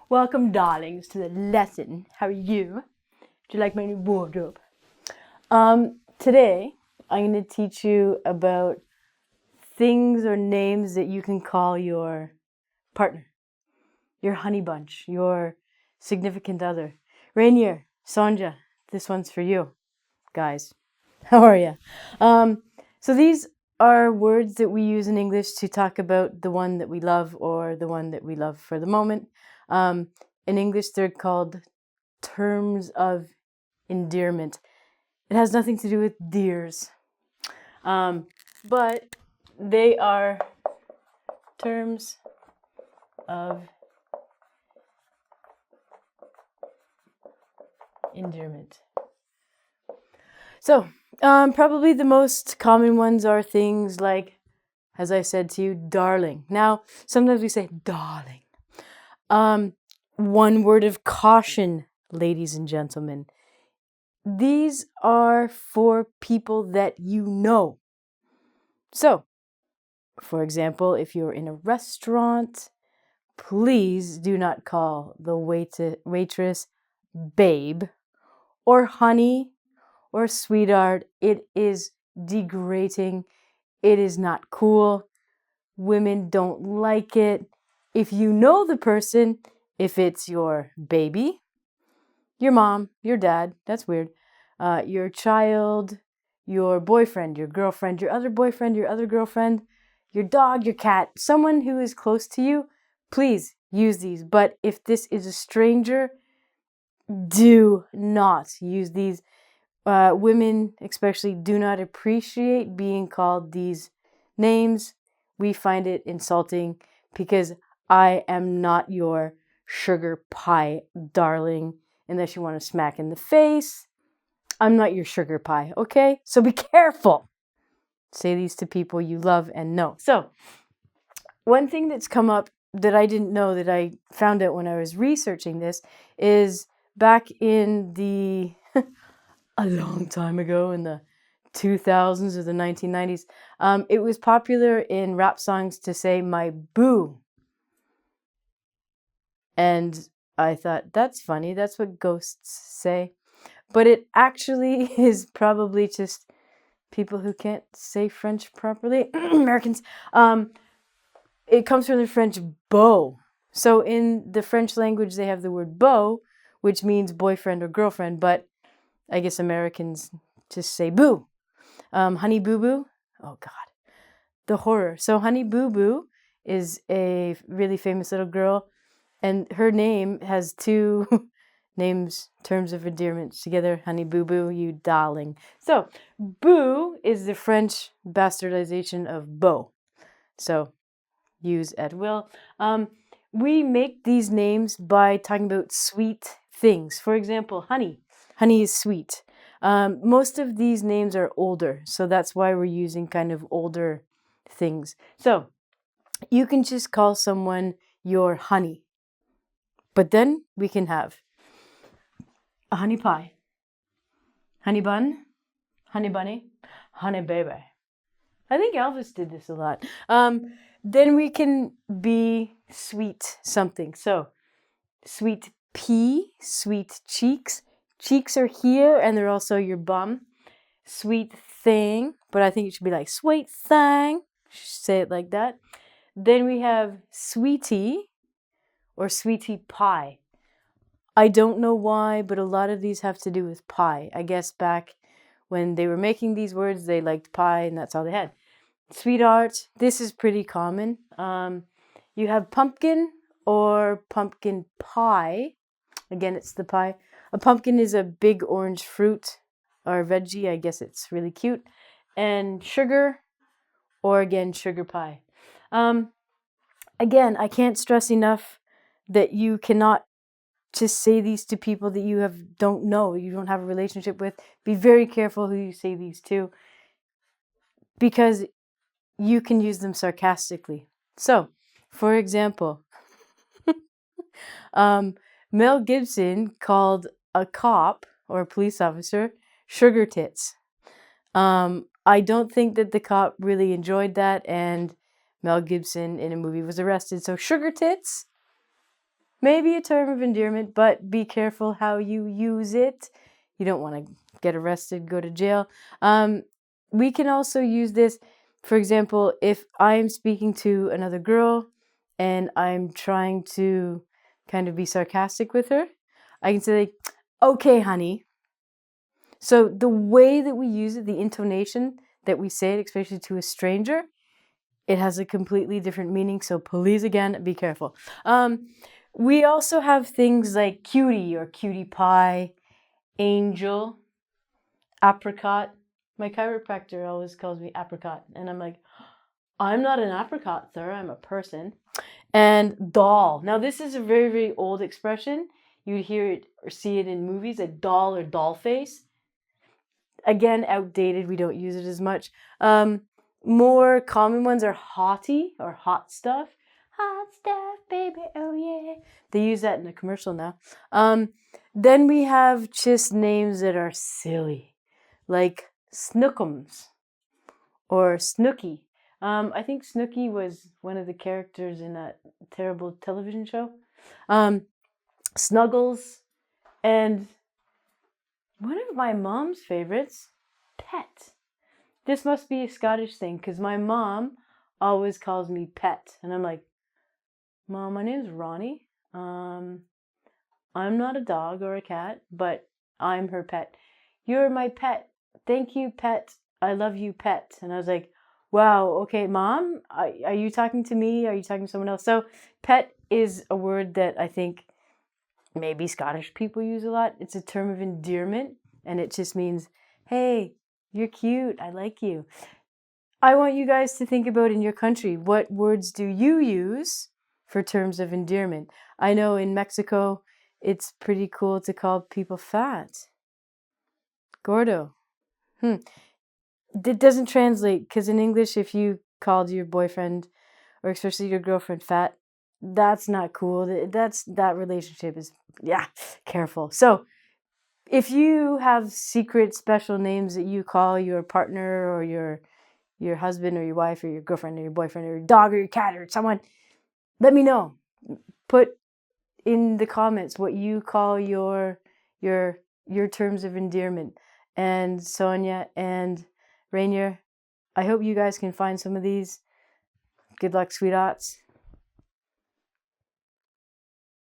Welcome, darlings, to the lesson. How are you? Do you like my new wardrobe? Today, I'm going to teach you about things or names that you can call your partner, your honey bunch, your significant other. Rainier, Sonja, this one's for you, guys. How are you? So these are words that we use in English to talk about the one that we love or the one that we love for the moment. In English, they're called terms of endearment. It has nothing to do with deers, but they are terms of endearment. So, probably the most common ones are things like, as I said to you, darling. Now, sometimes we say darling. One word of caution, ladies and gentlemen. These are for people that you know. So, for example, if you're in a restaurant, please do not call the waitress babe or honey or sweetheart. It is degrading. It is not cool. Women don't like it. If you know the person, if it's your baby, your mom, your dad, that's weird, your child, your boyfriend, your girlfriend, your other boyfriend, your other girlfriend, your dog, your cat, someone who is close to you, please use these. But if this is a stranger, do not use these. Women especially do not appreciate being called these names. We find it insulting because I am not your sugar pie darling, unless you want to smack in the face. I'm not your sugar pie, okay? So be careful. Say these to people you love and know. So, one thing that's come up that I didn't know, that I found out when I was researching this, is back in the a long time ago, in the 2000s or the 1990s, it was popular in rap songs to say my boo. And I thought, that's funny, that's what ghosts say. But it actually is probably just people who can't say French properly, Americans. It comes from the French beau. So in the French language, they have the word beau, which means boyfriend or girlfriend, but I guess Americans just say boo. Honey Boo Boo, oh God, the horror. So Honey Boo Boo is a really famous little girl, and her name has two terms of endearment together. Honey Boo Boo, you darling. So boo is the French bastardization of beau. So use at will. We make these names by talking about sweet things. For example, honey. Honey is sweet. Most of these names are older, so that's why we're using kind of older things. So you can just call someone your honey. But then we can have a honey pie, honey bun, honey bunny, honey baby. I think Elvis did this a lot. Then we can be sweet something. So sweet pea, sweet cheeks. Cheeks are here and they're also your bum. Sweet thing, but I think it should be like sweet thing. Say it like that. Then we have sweetie or sweetie pie. I don't know why, but a lot of these have to do with pie. I guess back when they were making these words, they liked pie and that's all they had. Sweetheart, this is pretty common. You have pumpkin or pumpkin pie. Again, it's the pie. A pumpkin is a big orange fruit or veggie. I guess it's really cute. And sugar, or again, sugar pie. Again, I can't stress enough that you cannot just say these to people that you don't know, you don't have a relationship with. Be very careful who you say these to, because you can use them sarcastically. So, for example, Mel Gibson called a cop or a police officer sugar tits. I don't think that the cop really enjoyed that, and Mel Gibson in a movie was arrested. So sugar tits, maybe a term of endearment, but be careful how you use it. You don't want to get arrested, go to jail. We can also use this, for example, if I'm speaking to another girl and I'm trying to kind of be sarcastic with her, I can say, like, okay, honey. So the way that we use it, the intonation that we say it, especially to a stranger, it has a completely different meaning. So please, again, be careful. We also have things like cutie or cutie pie, angel, apricot. My chiropractor always calls me apricot. And I'm like, I'm not an apricot, sir. I'm a person. And doll. Now, this is a very, very old expression. You'd hear it or see it in movies, like doll or doll face. Again, outdated. We don't use it as much. More common ones are hottie or hot stuff. Hot stuff, baby, oh yeah. They use that in a commercial now. Then we have just names that are silly, like Snookums or Snooky. I think Snooky was one of the characters in that terrible television show. Snuggles, and one of my mom's favorites, Pet. This must be a Scottish thing, because my mom always calls me Pet. And I'm like, Mom, my name's Ronnie. I'm not a dog or a cat, but I'm her pet. You're my pet. Thank you, Pet. I love you, Pet. And I was like, wow, okay, Mom, are you talking to me? Are you talking to someone else? So pet is a word that I think maybe Scottish people use a lot. It's a term of endearment, and it just means, hey, you're cute. I like you. I want you guys to think about in your country, what words do you use for terms of endearment? I know in Mexico, it's pretty cool to call people fat. Gordo. It doesn't translate, because in English, if you called your boyfriend or especially your girlfriend fat, that's not cool. That relationship is, careful. So if you have secret special names that you call your partner or your husband or your wife or your girlfriend or your boyfriend or your dog or your cat or someone, let me know. Put in the comments what you call your terms of endearment. And Sonja and Rainier, I hope you guys can find some of these. Good luck, sweethearts.